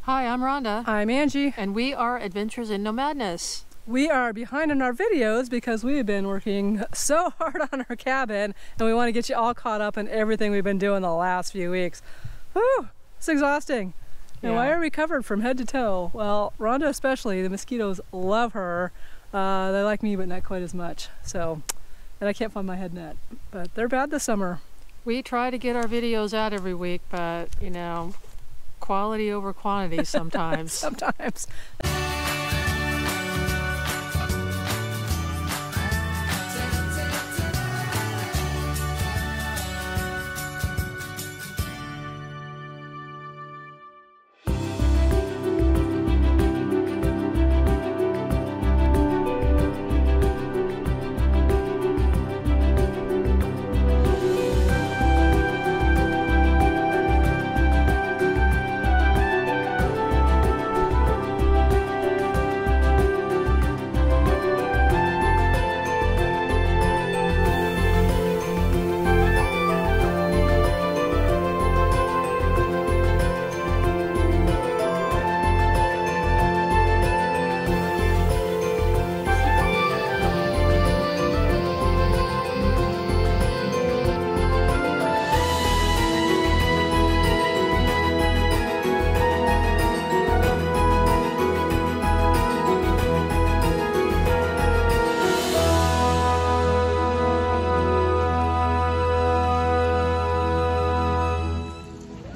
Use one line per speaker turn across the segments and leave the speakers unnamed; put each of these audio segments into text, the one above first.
Hi, I'm Rhonda.
I'm Angie.
And we are Adventures in Nomadness.
We are behind on our videos because we've been working so hard on our cabin and we want to get you all caught up in everything we've been doing the last few weeks. Whew, it's exhausting. And why are we covered from head to toe? Well, Rhonda especially, the mosquitoes love her. They like me, but not quite as much. So, and I can't find my head net, but they're bad this summer.
We try to get our videos out every week, but you know, quality over quantity sometimes.
Sometimes.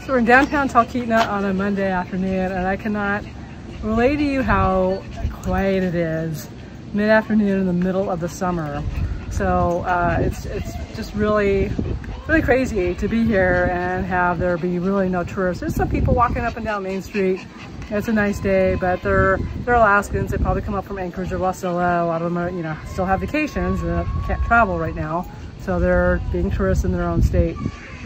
So we're in downtown Talkeetna on a Monday afternoon, and I cannot relay to you how quiet it is mid-afternoon in the middle of the summer. So it's just really crazy to be here and have there be really no tourists. There's some people walking up and down Main Street. It's a nice day, but they're Alaskans. They probably come up from Anchorage or Wasilla. A lot of them are, you know, still have vacations and can't travel right now. So they're being tourists in their own state.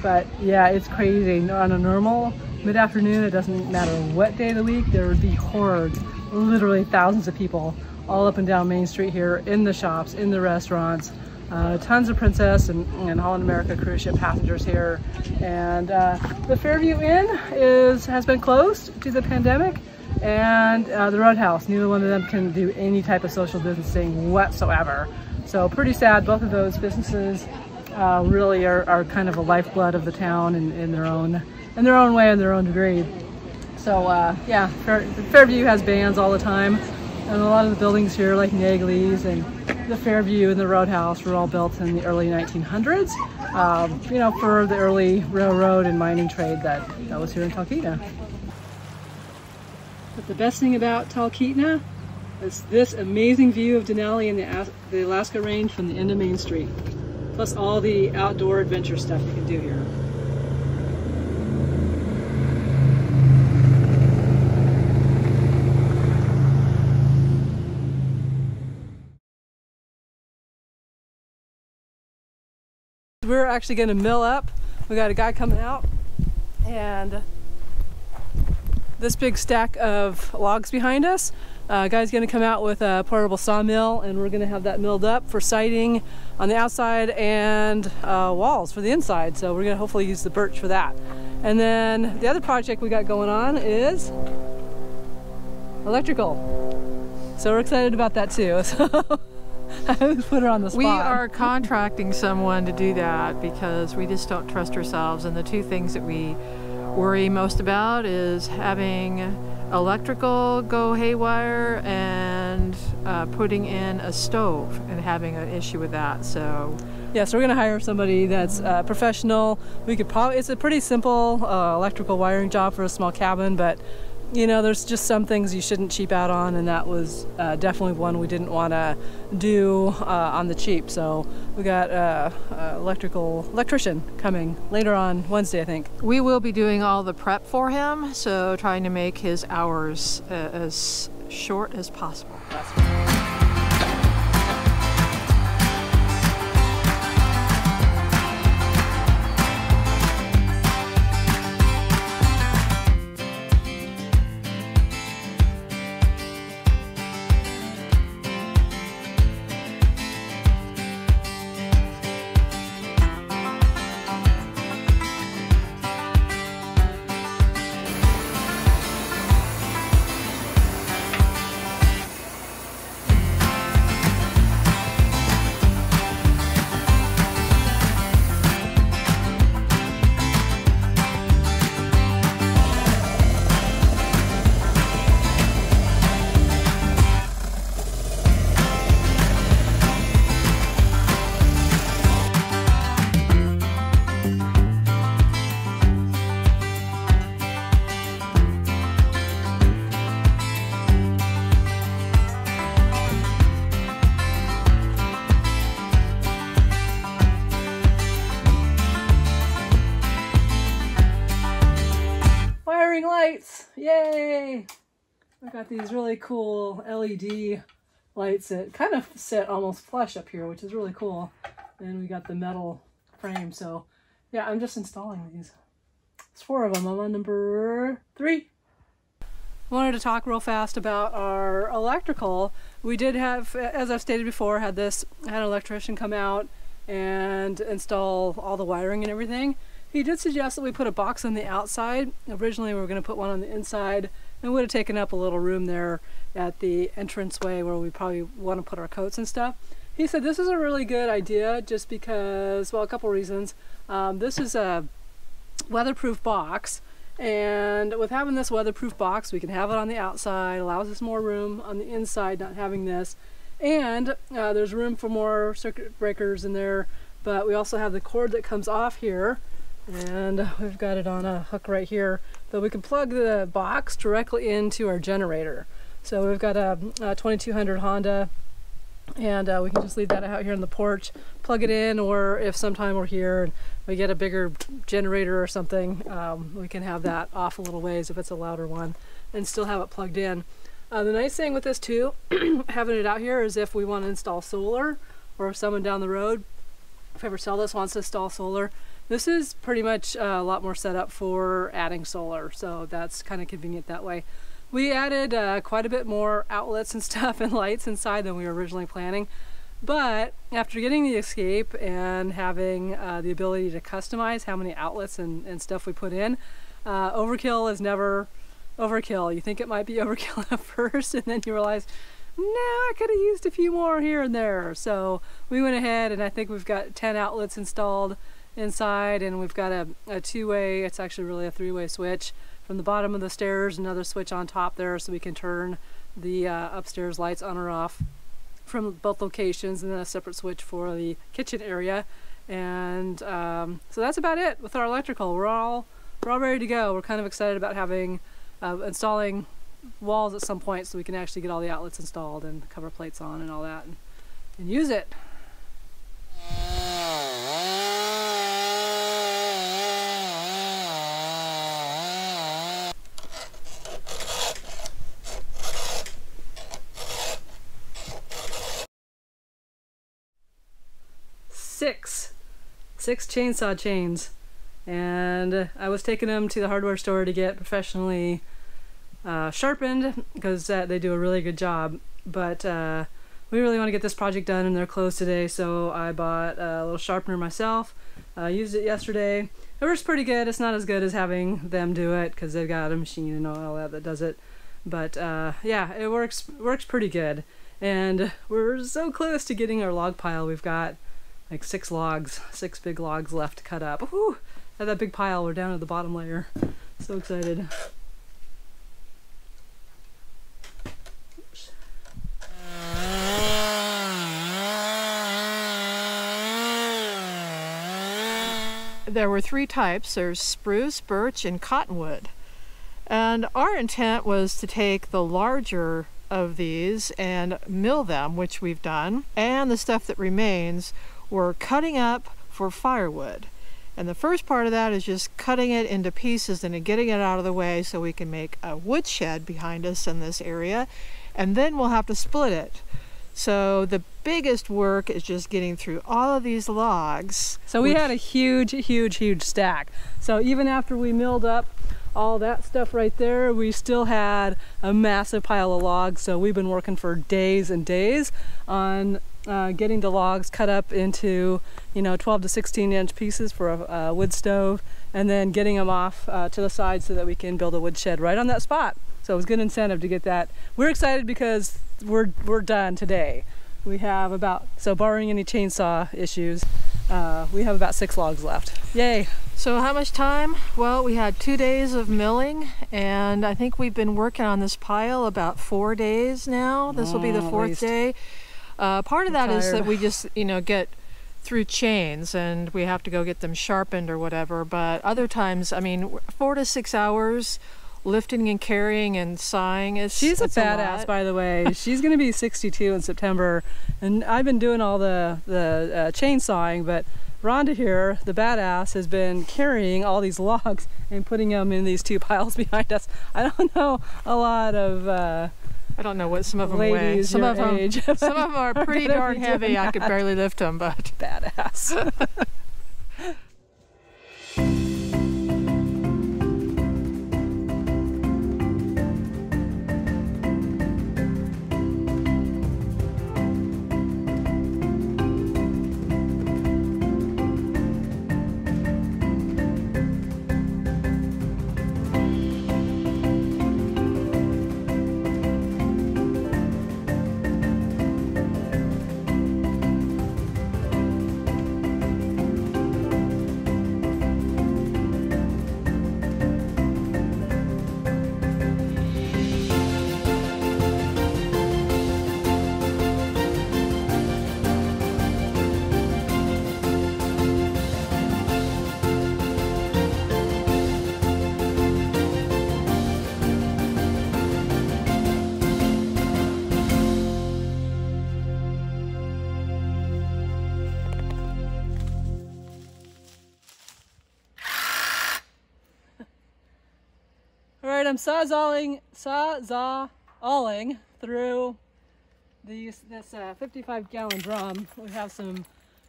But yeah, it's crazy. On a normal mid-afternoon, it doesn't matter what day of the week, there would be hordes, literally thousands of people all up and down Main Street here, in the shops, in the restaurants. Tons of Princess and Holland America cruise ship passengers here. And the Fairview Inn has been closed due to the pandemic. And the Roadhouse, neither one of them can do any type of social distancing whatsoever. So pretty sad. Both of those businesses really are kind of a lifeblood of the town in their own way, in their own degree. So yeah, Fairview has bands all the time, and a lot of the buildings here, like Nagley's and the Fairview and the Roadhouse, were all built in the early 1900s. You know, for the early railroad and mining trade that was here in Talkeetna. But the best thing about Talkeetna is this amazing view of Denali and the Alaska Range from the end of Main Street. Plus all the outdoor adventure stuff you can do here. We're actually going to mill up. We got a guy coming out, and this big stack of logs behind us. Guy's going to come out with a portable sawmill, and we're going to have that milled up for siding on the outside and walls for the inside. So we're going to hopefully use the birch for that. And then the other project we got going on is electrical. So we're excited about that too. So I always put her on the spot.
We are contracting someone to do that because we just don't trust ourselves. And the two things that we worry most about is having electrical go haywire and putting in a stove and having an issue with that. So
yeah, so we're gonna hire somebody that's professional. We could probably, it's a pretty simple electrical wiring job for a small cabin, but you know, there's just some things you shouldn't cheap out on, and that was definitely one we didn't want to do on the cheap. So we got electrician coming later on Wednesday, I think.
We will be doing all the prep for him, so trying to make his hours as short as possible.
Yay! I've got these really cool LED lights that kind of sit almost flush up here, which is really cool. And we got the metal frame, so yeah, I'm just installing these. It's 4 of them. I'm on number 3. I wanted to talk real fast about our electrical. We did have, as I've stated before, had an electrician come out and install all the wiring and everything. He did suggest that we put a box on the outside. Originally we were going to put one on the inside, and it would have taken up a little room there at the entranceway where we probably want to put our coats and stuff. He said this is a really good idea just because, well, a couple reasons. This is a weatherproof box, and with having this weatherproof box, we can have it on the outside, allows us more room on the inside not having this, and there's room for more circuit breakers in there, but we also have the cord that comes off here, and we've got it on a hook right here, so we can plug the box directly into our generator. So we've got a 2200 Honda, and we can just leave that out here on the porch, plug it in, or if sometime we're here and we get a bigger generator or something, we can have that off a little ways if it's a louder one and still have it plugged in. The nice thing with this too, having it out here, is if we want to install solar, or if someone down the road, if ever sell this, wants to install solar, this is pretty much a lot more set up for adding solar, so that's kind of convenient that way. We added quite a bit more outlets and stuff and lights inside than we were originally planning, but after getting the Escape and having the ability to customize how many outlets and stuff we put in, overkill is never overkill. You think it might be overkill at first, and then you realize, no, I could have used a few more here and there. So we went ahead, and I think we've got 10 outlets installed inside, and we've got a two-way, it's actually really a three-way switch from the bottom of the stairs, another switch on top there so we can turn the upstairs lights on or off from both locations, and then a separate switch for the kitchen area. And so that's about it with our electrical. We're all ready to go. We're kind of excited about having installing walls at some point so we can actually get all the outlets installed and cover plates on and all that, and use it. Six chainsaw chains, and I was taking them to the hardware store to get professionally sharpened because they do a really good job, but we really want to get this project done and they're closed today, so I bought a little sharpener myself. Used it yesterday. It works pretty good. It's not as good as having them do it because they've got a machine and all that does it, but yeah, it works pretty good, and we're so close to getting our log pile. We've got like 6 big logs left to cut up. Whew, at that big pile, we're down to the bottom layer. So excited.
There were 3 types. There's spruce, birch, and cottonwood. And our intent was to take the larger of these and mill them, which we've done, and the stuff that remains we're cutting up for firewood. And the first part of that is just cutting it into pieces and getting it out of the way so we can make a woodshed behind us in this area, and then we'll have to split it. So the biggest work is just getting through all of these logs.
So we had a huge stack. So even after we milled up all that stuff right there, we still had a massive pile of logs. So we've been working for days and days on getting the logs cut up into 12 to 16 inch pieces for a wood stove, and then getting them off to the side so that we can build a woodshed right on that spot. So it was good incentive to get that. We're excited because we're done today. We have about, so barring any chainsaw issues, we have about 6 logs left. Yay!
So how much time? Well, we had 2 days of milling, and I think we've been working on this pile about 4 days now. This will be the 4th day. Part of that is that we just, get through chains and we have to go get them sharpened or whatever, but other times, I mean, 4 to 6 hours lifting and carrying and sawing.
She's a badass, by the way. She's going to be 62 in September, and I've been doing all the chain sawing, but Rhonda here, the badass, has been carrying all these logs and putting them in these two piles behind us. I don't know a lot of
I don't know what some of them
weigh.
Some of them are pretty darn heavy. I could barely lift them, but
badass. Alright, I'm sawzalling through this 55-gallon drum. We have some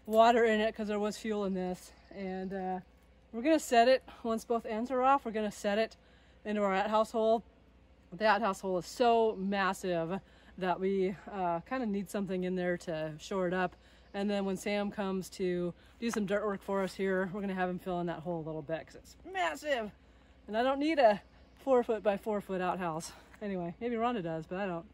water in it because there was fuel in this. And we're going to set it, once both ends are off, we're going to set it into our outhouse hole. The outhouse hole is so massive that we kind of need something in there to shore it up. And then when Sam comes to do some dirt work for us here, we're going to have him fill in that hole a little bit because it's massive. And I don't need a 4-foot by 4-foot outhouse. Anyway, maybe Rhonda does, but I don't.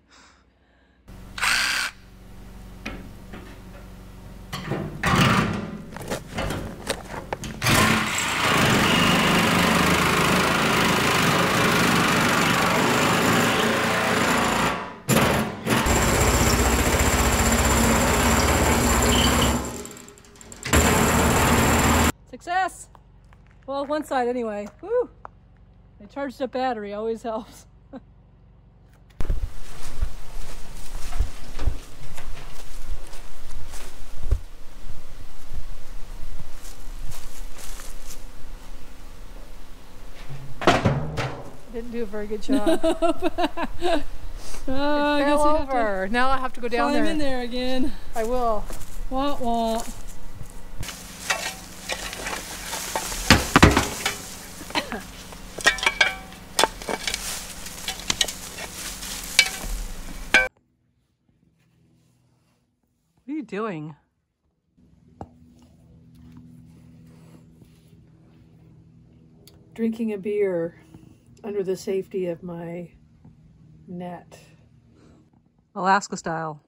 Success! Well, one side anyway. Woo! A charged up battery always helps.
didn't do a very good job.
Oh,
it fell over. Now I have to go down there.
Climb in there again.
I will.
Wah wah. What are you doing?
Drinking a beer under the safety of my net.
Alaska style.